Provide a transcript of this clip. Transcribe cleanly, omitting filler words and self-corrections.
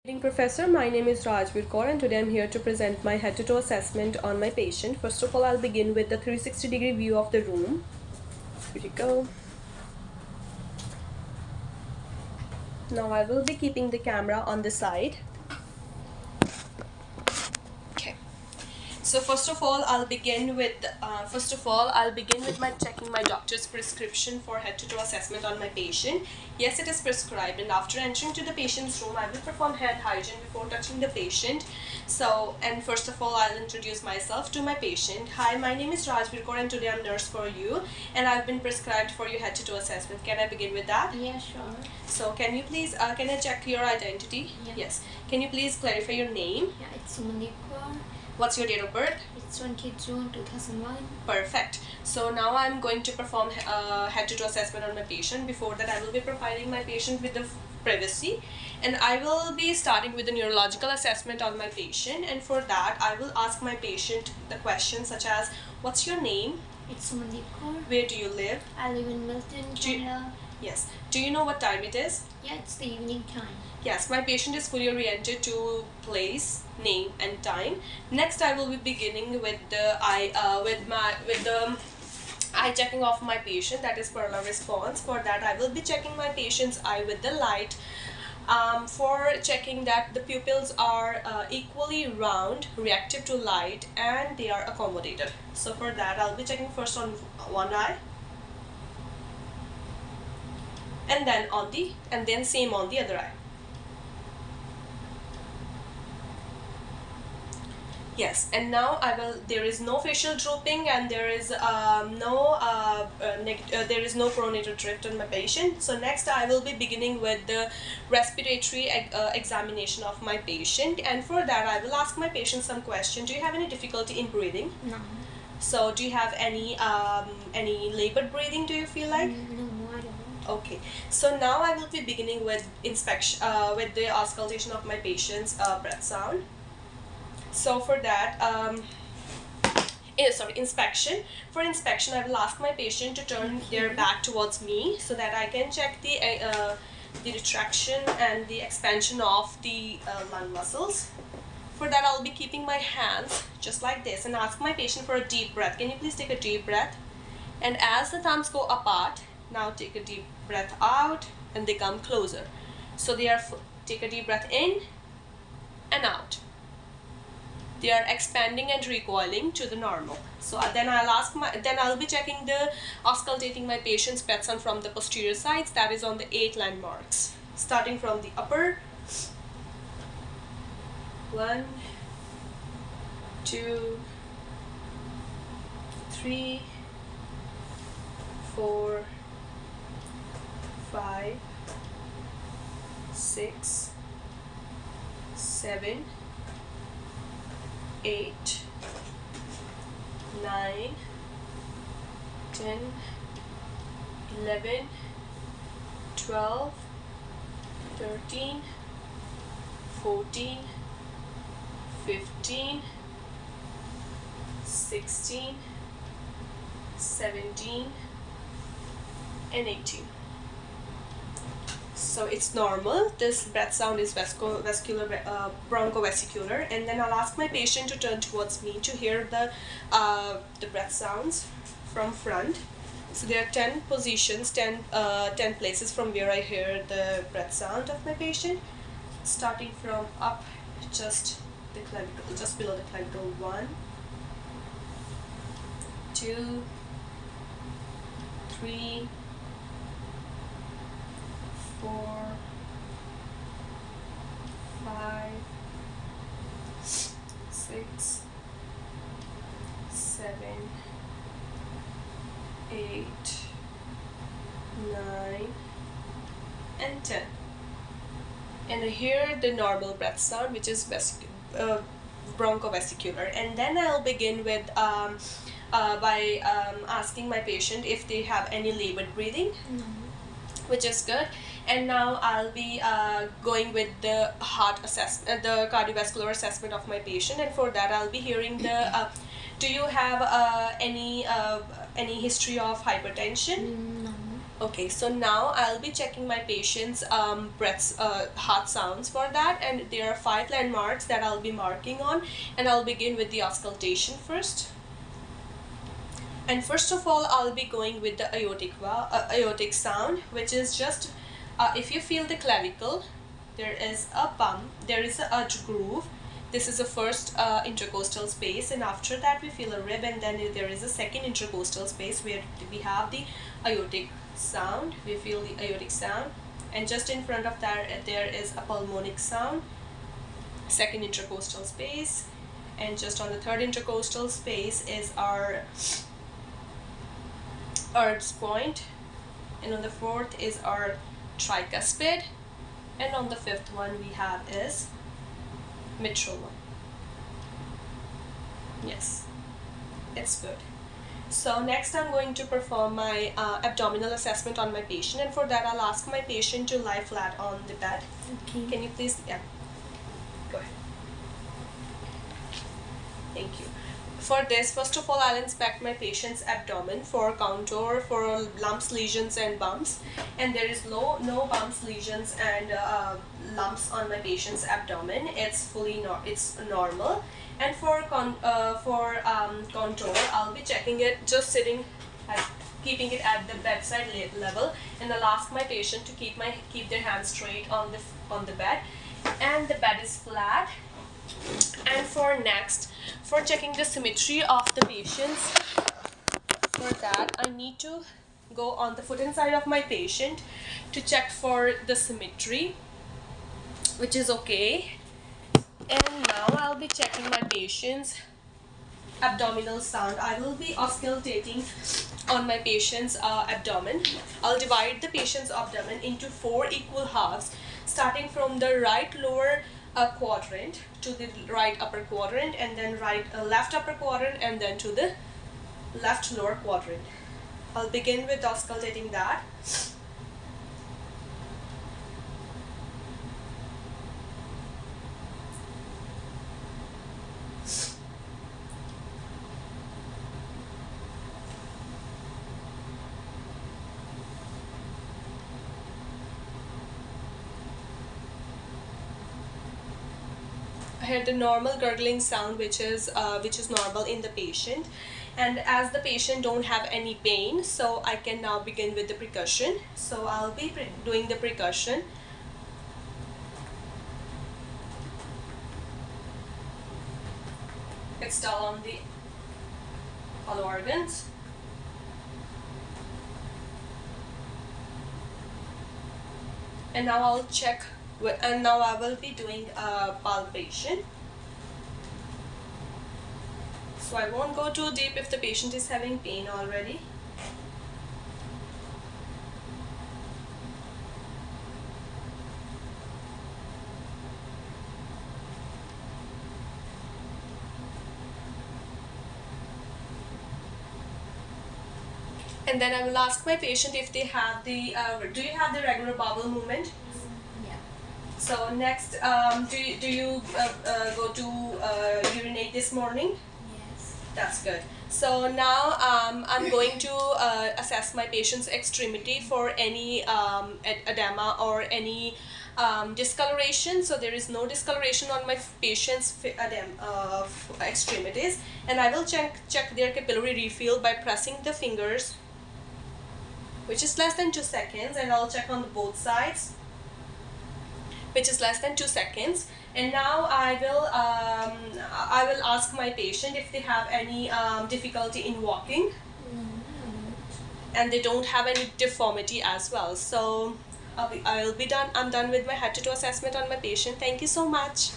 Evening, Professor. My name is Rajveer Kaur and today I'm here to present my head-to-toe assessment on my patient. First of all, I'll begin with the 360-degree view of the room. Here you go. Now I will be keeping the camera on the side. Okay. So first of all, I'll begin with my checking my doctor's prescription for head-to-toe assessment on my patient. Yes, it is prescribed, and after entering to the patient's room, I will perform hand hygiene before touching the patient. And first of all, I'll introduce myself to my patient. Hi, my name is Rajveer Kaur, and today I'm nurse for you, and I've been prescribed for your head-to-toe assessment. Can I begin with that? Yeah, sure. So can you please, can I check your identity? Yeah. Yes. Can you please clarify your name? Yeah, it's Rajveer Kaur. What's your date of birth? It's 20 June 2001. Perfect. So now I'm going to perform head-to-toe assessment on my patient. Before that, I will be providing my patient with the privacy, and I will be starting with the neurological assessment on my patient. And for that, I will ask my patient the questions such as, what's your name? It's Rajveer Kaur. Where do you live? I live in Milton, Canada. Yes. Do you know what time it is? Yeah, it's the evening time. Yes, my patient is fully oriented to place, name, and time. Next, I will be beginning with the eye checking of my patient, that is Perla response. For that, I will be checking my patient's eye with the light. For checking that the pupils are equally round, reactive to light, and they are accommodated. So for that, I'll be checking first on one eye, and then same on the other eye. Yes, and now there is no facial drooping, and there is no coronary drift on my patient. So next I will be beginning with the respiratory examination of my patient, and for that I will ask my patient some questions. Do you have any difficulty in breathing? No. So do you have any labored breathing, do you feel like? No, I don't. Okay, so now I will be beginning with inspection, with the auscultation of my patient's breath sound. So for that, inspection. For inspection, I will ask my patient to turn their back towards me so that I can check the retraction and the expansion of the lung muscles. For that, I'll be keeping my hands just like this and ask my patient for a deep breath. Can you please take a deep breath? And as the thumbs go apart, now take a deep breath out and they come closer. So take a deep breath in and out. They are expanding and recoiling to the normal. So then I'll be checking auscultating my patient's breath sound from the posterior sides, that is on the 8 landmarks. Starting from the upper. 1, 2, 3, 4, 5, 6, 7, 8, 9, 10, 11, 12, 13, 14, 15, 16, 17, and 18. So it's normal. This breath sound is bronchovesicular, and then I'll ask my patient to turn towards me to hear the breath sounds from front. So there are 10 positions, 10 places from where I hear the breath sound of my patient, starting from up just below the clavicle. 1, 2, 3, 4, 5, 6, 7, 8, 9, and 10. And I hear the normal breath sound, which is bronchovesicular. And then I'll begin with by asking my patient if they have any labored breathing. No. Which is good. And now I'll be going with the heart assessment, the cardiovascular assessment of my patient, and for that I'll be hearing the do you have any history of hypertension? No. Okay, so now I'll be checking my patient's heart sounds for that, and there are 5 landmarks that I'll be marking on, and I'll begin with the auscultation first. And first of all, I'll be going with the aortic sound, which is just if you feel the clavicle, there is a bump, there is a groove. This is the first intercostal space, and after that we feel a rib, and then there is a second intercostal space where we have the aortic sound. We feel the aortic sound, and just in front of that there is a pulmonic sound, second intercostal space, and just on the third intercostal space is our Erb's point, and on the fourth is our tricuspid, and on the fifth one we have is mitral one. Yes, it's good. So next I'm going to perform my abdominal assessment on my patient, and for that I'll ask my patient to lie flat on the bed. Okay. Can you please, yeah, go ahead. Thank you. For this, first of all, I'll inspect my patient's abdomen for contour, for lumps, lesions, and bumps. And there is no bumps, lesions, and lumps on my patient's abdomen. It's it's normal. And for contour, I'll be checking it just sitting, keeping it at the bedside level, and I'll ask my patient to keep their hands straight on the bed, and the bed is flat. And for checking the symmetry of the patients, for that I need to go on the foot inside of my patient to check for the symmetry, which is okay. And now I'll be checking my patient's abdominal sound. I will be auscultating on my patient's abdomen. I'll divide the patient's abdomen into 4 equal halves, starting from the right lower quadrant to the right upper quadrant, and then left upper quadrant, and then to the left lower quadrant. I'll begin with auscultating that. I heard the normal gurgling sound, which is normal in the patient, and as the patient don't have any pain, so I can now begin with the percussion. So I'll be doing the percussion. It's done on the all organs. And now I'll check, and now I will be doing a palpation. So I won't go too deep if the patient is having pain already. And then I will ask my patient if they have the, do you have the regular bowel movement? Yeah. So next, do you go to urinate this morning? Yes. That's good. So now I'm going to assess my patient's extremity for any edema or any discoloration. So there is no discoloration on my patient's extremities, and I will check their capillary refill by pressing the fingers, which is less than 2 seconds, and I'll check on both sides, which is less than 2 seconds. And now I will ask my patient if they have any difficulty in walking, and they don't have any deformity as well. So I'm done with my head to toe assessment on my patient. Thank you so much.